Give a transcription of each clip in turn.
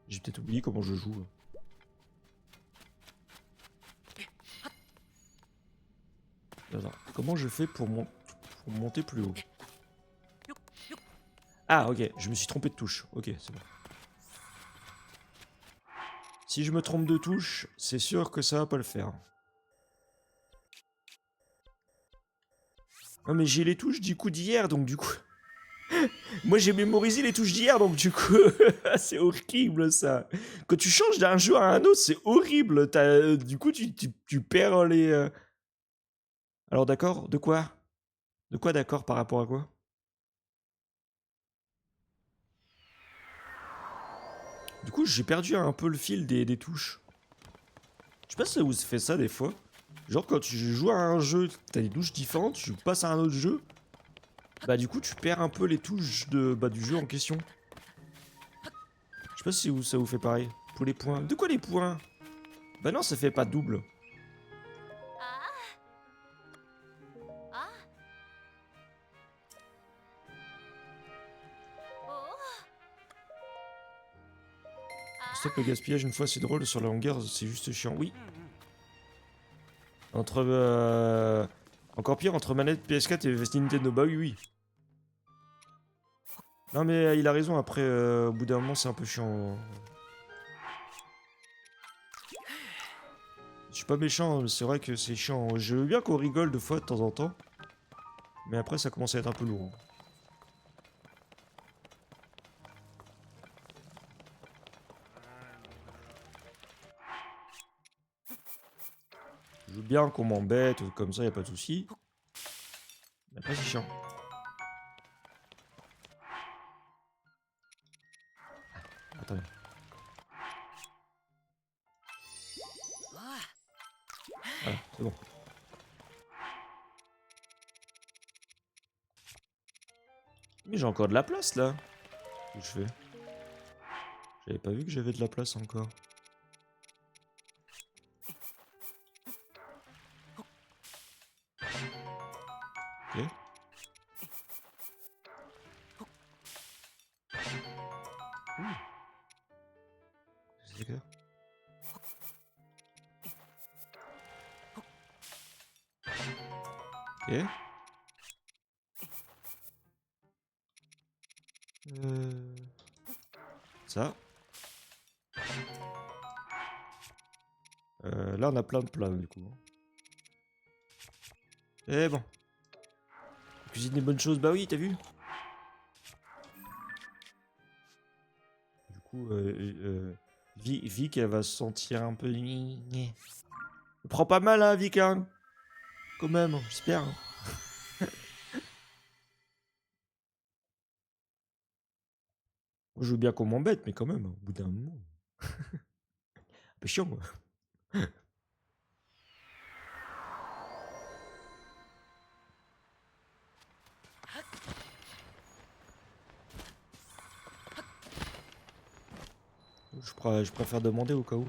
J'ai peut-être oublié comment je joue. Attends, comment je fais pour monter plus haut? Ah, ok, je me suis trompé de touche. Ok, c'est bon. Si je me trompe de touche, c'est sûr que ça va pas le faire. Non mais j'ai les touches du coup d'hier, donc du coup... Moi j'ai mémorisé les touches d'hier, donc du coup... c'est horrible ça. Quand tu changes d'un jeu à un autre, c'est horrible. Du coup, tu perds les... Alors d'accord, de quoi? De quoi d'accord par rapport à quoi? Du coup, j'ai perdu un peu le fil des touches. Je sais pas si vous fait ça des fois. Genre quand tu joues à un jeu, t'as des touches différentes, tu passes à un autre jeu, bah du coup tu perds un peu les touches du jeu en question. Je sais pas si ça vous fait pareil. Pour les points. De quoi les points? Bah non, ça fait pas double. Stop le gaspillage une fois, c'est drôle, sur la longueur, c'est juste chiant. Oui. Entre... Encore pire, entre manette PS4 et Nintendo. Bah oui, oui. Non mais il a raison, après, au bout d'un moment, c'est un peu chiant. Je suis pas méchant, c'est vrai que c'est chiant. Je veux bien qu'on rigole de fois de temps en temps. Mais après, ça commence à être un peu lourd. Je veux bien qu'on m'embête, comme ça, y a pas de souci. Mais après, c'est chiant. Attendez. Voilà, c'est bon. Mais j'ai encore de la place, là. Qu'est-ce que je fais? J'avais pas vu que j'avais de la place encore. Ok. Ouh. C'est clair. Ok. Ça. Là, on a plein de plats, du coup. Eh bon. Cuisine des bonnes choses, bah oui, t'as vu? Du coup, Vic, elle va se sentir un peu... Prends pas mal, hein, Vic, hein? Quand même, j'espère. Je veux bien qu'on m'embête, mais quand même, au bout d'un moment... Un peu chiant, quoi. Je préfère demander au cas où.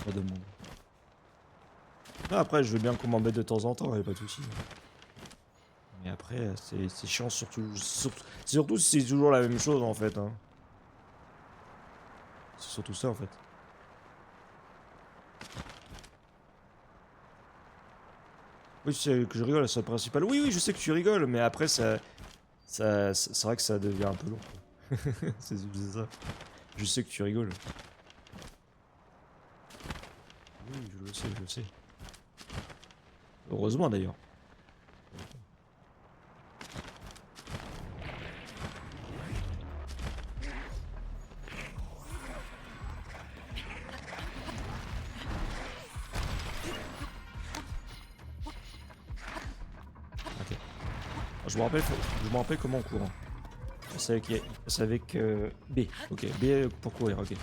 Je demande. Ah, après, je veux bien qu'on m'embête de temps en temps, y'a pas de soucis. Mais après, c'est chiant surtout si c'est toujours la même chose en fait. Hein. C'est surtout ça en fait. Oui, c'est que je rigole, c'est le principal. Oui, oui, je sais que tu rigoles, mais après, c'est vrai que ça devient un peu long. C'est ça. Je sais que tu rigoles. Oui, je le sais, je le sais. Heureusement d'ailleurs. Ok. Je me rappelle comment on court. Hein. C'est avec B. Ok, B pour courir, ok.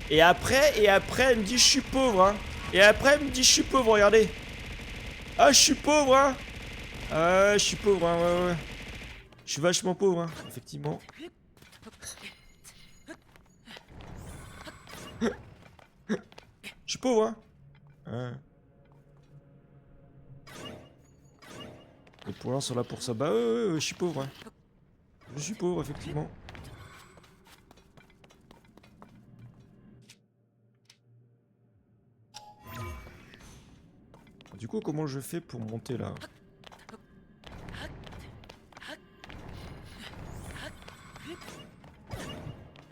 Et après, elle me dit je suis pauvre, hein. Et après, elle me dit je suis pauvre, regardez. Ah, je suis pauvre, hein. Ah, je suis pauvre, hein, ouais, ouais. Je suis vachement pauvre, hein, effectivement. Je suis pauvre, hein. Ouais. Les points sont là pour ça. Bah je suis pauvre. Hein. Je suis pauvre, effectivement. Du coup, comment je fais pour monter là?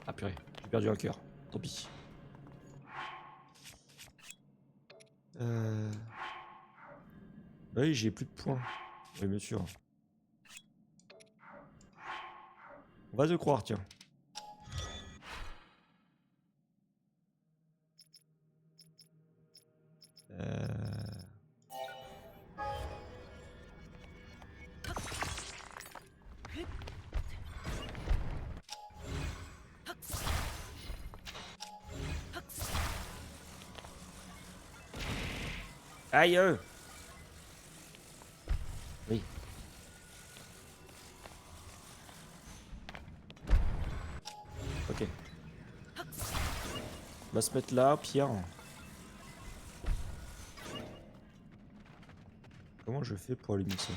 Ah purée, j'ai perdu un cœur. Tant pis. Bah oui, j'ai plus de points. Oui, bien sûr. On va te croire, tiens. Aïe! Oui. Ok. On va se mettre là, Pierre. Comment je fais pour allumer ça?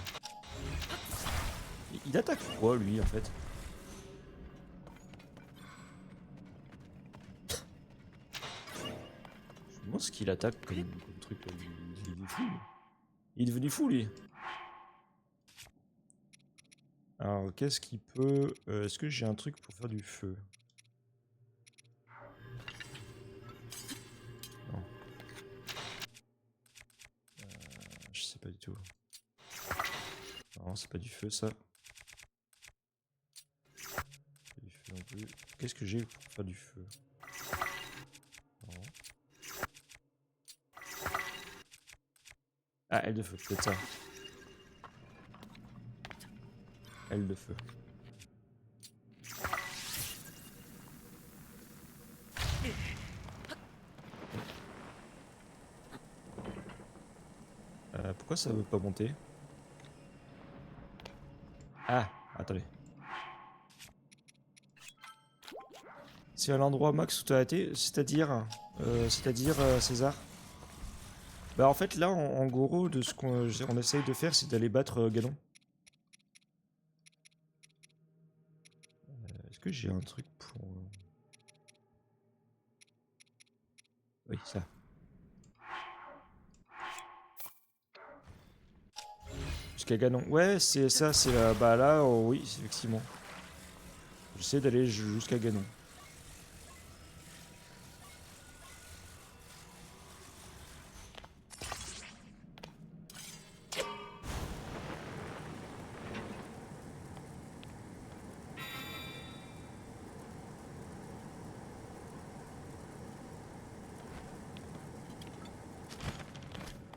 Il attaque quoi, lui, en fait? Je me demande ce qu'il attaque comme truc là. Il est fou. Il est devenu fou, lui. Alors, qu'est-ce qu'il peut... Est-ce que j'ai un truc pour faire du feu? Non. Je sais pas du tout. Non, c'est pas du feu, ça. Pas du feu non plus. Qu'est-ce que j'ai pour faire du feu? Non. Ah, aile de feu, peut-être ça. Aile de feu. Pourquoi ça veut pas monter? Ah, attendez. C'est à l'endroit max où tu as été, c'est-à-dire, César? Bah en fait là, en gros, de ce qu'on essaye de faire, c'est d'aller battre Ganon. Est-ce que j'ai un truc pour... Oui, ça. Jusqu'à Ganon. Ouais, c'est ça, c'est là. Bah là, oh, oui, effectivement. J'essaie d'aller jusqu'à Ganon.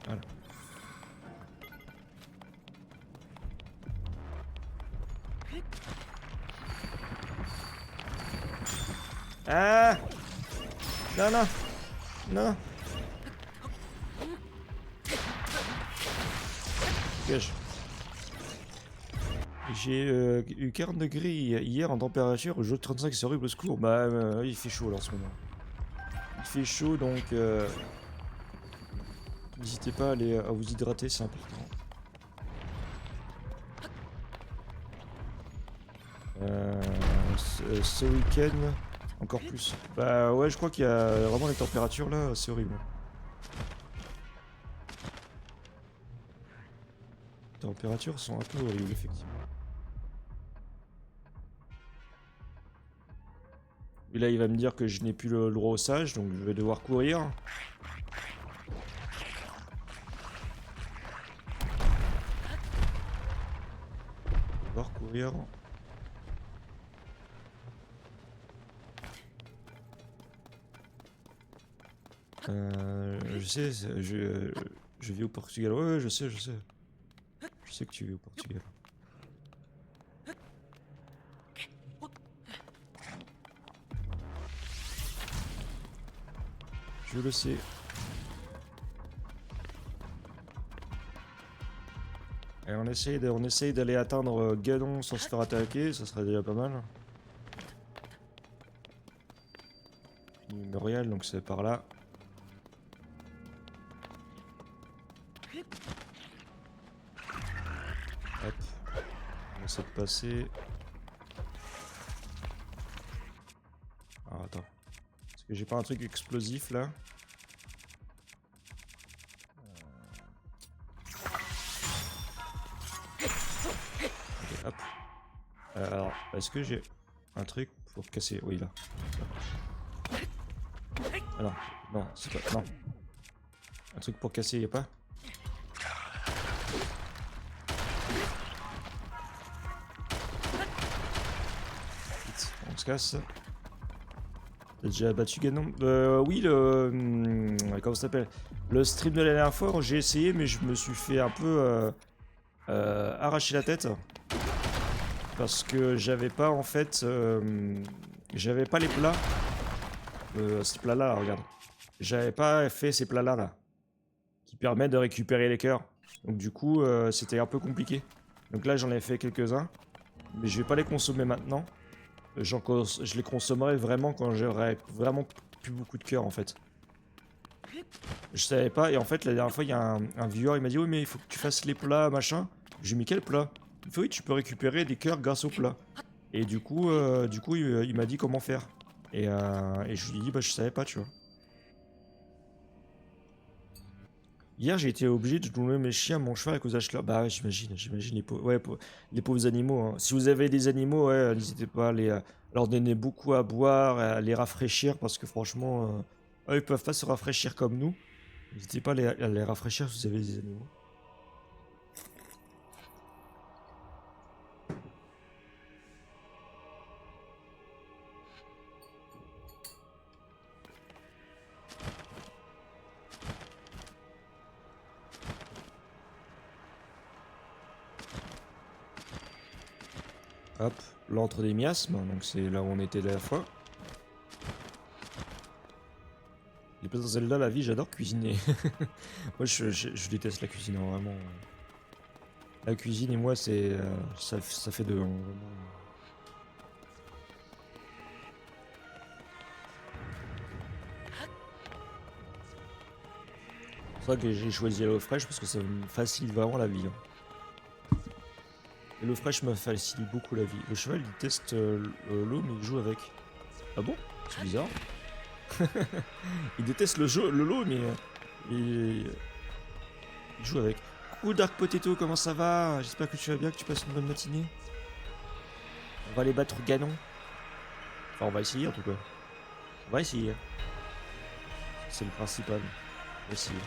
Voilà. Ah! Non, non! Non! Dégage. J'ai eu 40 degrés hier en température, jeu de 35, c'est horrible, au secours. Bah, il fait chaud là en ce moment. Il fait chaud donc n'hésitez pas à, à vous hydrater, c'est important. Ce week-end, encore plus. Bah ouais, je crois qu'il y a vraiment les températures là, c'est horrible. Les températures sont un peu horribles, effectivement. Et là, il va me dire que je n'ai plus le droit au sage, donc je vais devoir courir. Devoir courir. Je sais, je vis au Portugal. Ouais, je sais, je sais. Je sais que tu vis au Portugal. Je le sais. Et on essaye d'aller atteindre Ganon sans se faire attaquer, ça serait déjà pas mal. Mémorial, donc c'est par là. Hop. On essaie de passer. Ah, attends. Est-ce que j'ai pas un truc explosif là? Ok, hop. Alors, est-ce que j'ai un truc pour casser? Oui, là. Alors, non, c'est pas. Non. Un truc pour casser, y'a pas? Vite, on se casse. T'as déjà battu Ganon? Oui, comment ça s'appelle? Le stream de la dernière fois, j'ai essayé, mais je me suis fait un peu arracher la tête. Parce que j'avais pas en fait. J'avais pas les plats. Ces plats-là, regarde. J'avais pas fait ces plats-là, là. Qui permettent de récupérer les cœurs. Donc du coup, c'était un peu compliqué. Donc là, j'en ai fait quelques-uns. Mais je vais pas les consommer maintenant. Je les consommerai vraiment quand j'aurai vraiment plus beaucoup de cœur en fait. Je savais pas, et en fait la dernière fois il y a un viewer, il m'a dit oui mais il faut que tu fasses les plats machin. J'ai mis quel plat? Il fait oui tu peux récupérer des cœurs grâce au plat. Et du coup il m'a dit comment faire. Et je lui ai dit bah je savais pas tu vois. Hier j'ai été obligé de donner mes chiens à mon cheval à cause d'Ashler. Bah ouais, j'imagine les pauvres, ouais, les pauvres animaux. Hein. Si vous avez des animaux, ouais, n'hésitez pas à leur donner beaucoup à boire, à les rafraîchir parce que franchement, eux, ils peuvent pas se rafraîchir comme nous. N'hésitez pas à les rafraîchir si vous avez des animaux. Hop, l'antre des miasmes, donc c'est là où on était la dernière fois. Les plats dans Zelda, la vie, j'adore cuisiner. Moi, je déteste la cuisine, hein, vraiment. La cuisine et moi, c'est ça fait deux. Hein, vraiment. C'est pour ça que j'ai choisi HelloFresh parce que ça me facilite vraiment la vie. Hein. HelloFresh me facilite beaucoup la vie. Le cheval, il teste l'eau, mais il joue avec. Ah bon? C'est bizarre. Il déteste le lot, mais il joue avec. Coucou Dark Potato, comment ça va? J'espère que tu vas bien, que tu passes une bonne matinée. On va aller battre Ganon. Enfin, on va essayer en tout cas. On va essayer. C'est le principal. On va essayer.